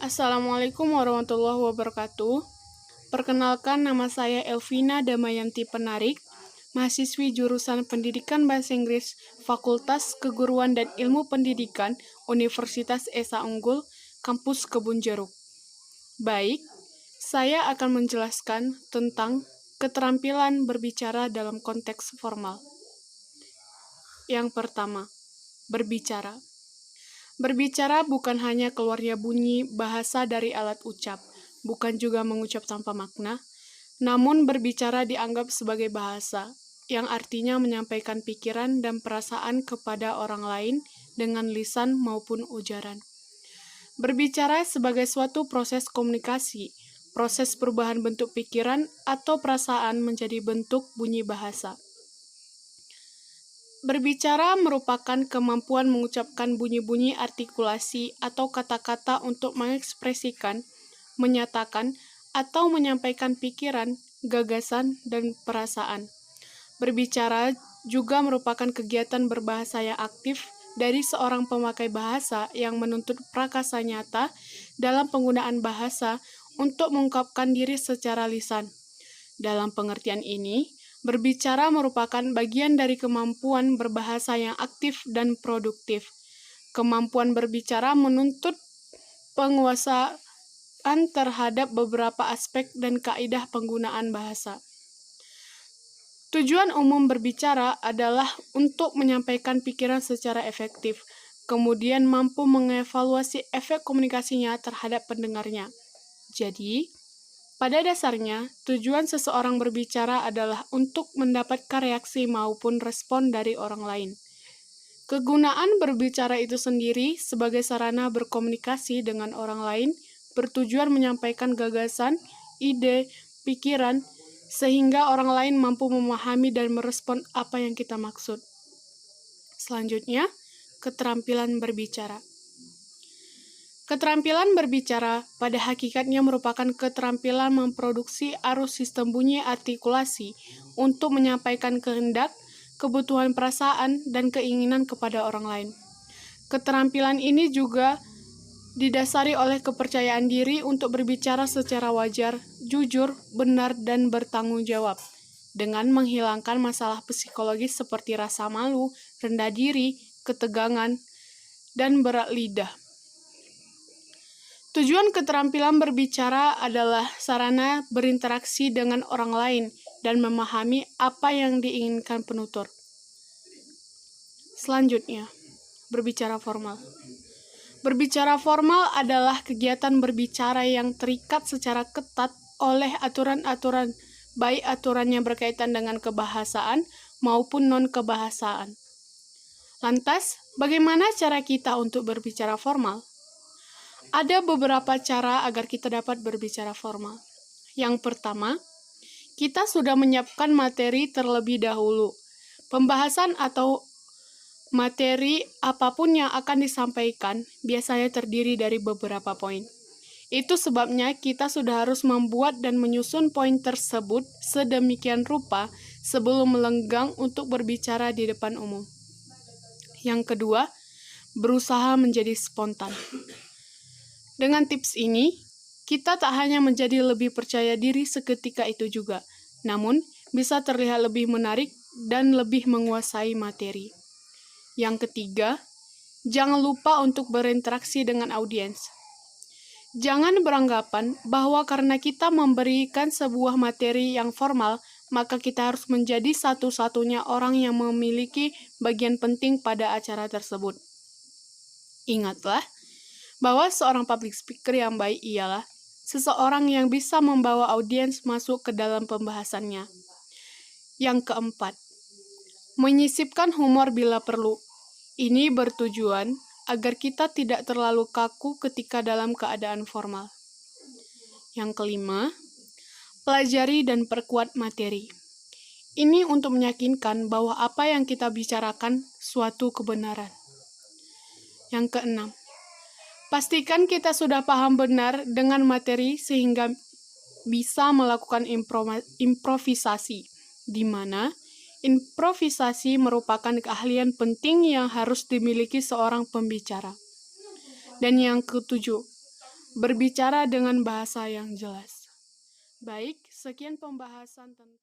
Assalamualaikum warahmatullahi wabarakatuh. Perkenalkan, nama saya Elvina Damayanti Penarik, mahasiswi jurusan Pendidikan Bahasa Inggris, Fakultas Keguruan dan Ilmu Pendidikan, Universitas Esa Unggul, Kampus Kebun Jeruk. Baik, saya akan menjelaskan tentang keterampilan berbicara dalam konteks formal. Yang pertama, berbicara. Berbicara bukan hanya keluarnya bunyi bahasa dari alat ucap, bukan juga mengucap tanpa makna, namun berbicara dianggap sebagai bahasa, yang artinya menyampaikan pikiran dan perasaan kepada orang lain dengan lisan maupun ujaran. Berbicara sebagai suatu proses komunikasi, proses perubahan bentuk pikiran atau perasaan menjadi bentuk bunyi bahasa. Berbicara merupakan kemampuan mengucapkan bunyi-bunyi artikulasi atau kata-kata untuk mengekspresikan, menyatakan, atau menyampaikan pikiran, gagasan, dan perasaan. Berbicara juga merupakan kegiatan berbahasa yang aktif dari seorang pemakai bahasa yang menuntut prakasa nyata dalam penggunaan bahasa untuk mengungkapkan diri secara lisan. Dalam pengertian ini, berbicara merupakan bagian dari kemampuan berbahasa yang aktif dan produktif. Kemampuan berbicara menuntut penguasaan terhadap beberapa aspek dan kaidah penggunaan bahasa. Tujuan umum berbicara adalah untuk menyampaikan pikiran secara efektif, kemudian mampu mengevaluasi efek komunikasinya terhadap pendengarnya. Jadi, pada dasarnya, tujuan seseorang berbicara adalah untuk mendapatkan reaksi maupun respon dari orang lain. Kegunaan berbicara itu sendiri sebagai sarana berkomunikasi dengan orang lain bertujuan menyampaikan gagasan, ide, pikiran, sehingga orang lain mampu memahami dan merespon apa yang kita maksud. Selanjutnya, keterampilan berbicara. Keterampilan berbicara pada hakikatnya merupakan keterampilan memproduksi arus sistem bunyi artikulasi untuk menyampaikan kehendak, kebutuhan perasaan, dan keinginan kepada orang lain. Keterampilan ini juga didasari oleh kepercayaan diri untuk berbicara secara wajar, jujur, benar, dan bertanggung jawab, dengan menghilangkan masalah psikologis seperti rasa malu, rendah diri, ketegangan, dan berat lidah. Tujuan keterampilan berbicara adalah sarana berinteraksi dengan orang lain dan memahami apa yang diinginkan penutur. Selanjutnya, berbicara formal. Berbicara formal adalah kegiatan berbicara yang terikat secara ketat oleh aturan-aturan, baik aturan yang berkaitan dengan kebahasaan maupun non-kebahasaan. Lantas, bagaimana cara kita untuk berbicara formal? Ada beberapa cara agar kita dapat berbicara formal. Yang pertama, kita sudah menyiapkan materi terlebih dahulu. Pembahasan atau materi apapun yang akan disampaikan biasanya terdiri dari beberapa poin. Itu sebabnya kita sudah harus membuat dan menyusun poin tersebut sedemikian rupa sebelum melenggang untuk berbicara di depan umum. Yang kedua, berusaha menjadi spontan. Dengan tips ini, kita tak hanya menjadi lebih percaya diri seketika itu juga, namun bisa terlihat lebih menarik dan lebih menguasai materi. Yang ketiga, jangan lupa untuk berinteraksi dengan audiens. Jangan beranggapan bahwa karena kita memberikan sebuah materi yang formal, maka kita harus menjadi satu-satunya orang yang memiliki bagian penting pada acara tersebut. Ingatlah, bahwa seorang public speaker yang baik ialah seseorang yang bisa membawa audiens masuk ke dalam pembahasannya. Yang keempat, menyisipkan humor bila perlu. Ini bertujuan agar kita tidak terlalu kaku ketika dalam keadaan formal. Yang kelima, pelajari dan perkuat materi. Ini untuk meyakinkan bahwa apa yang kita bicarakan suatu kebenaran. Yang keenam, pastikan kita sudah paham benar dengan materi sehingga bisa melakukan improvisasi, di mana improvisasi merupakan keahlian penting yang harus dimiliki seorang pembicara. Dan yang ketujuh, berbicara dengan bahasa yang jelas. Baik, sekian pembahasan tentang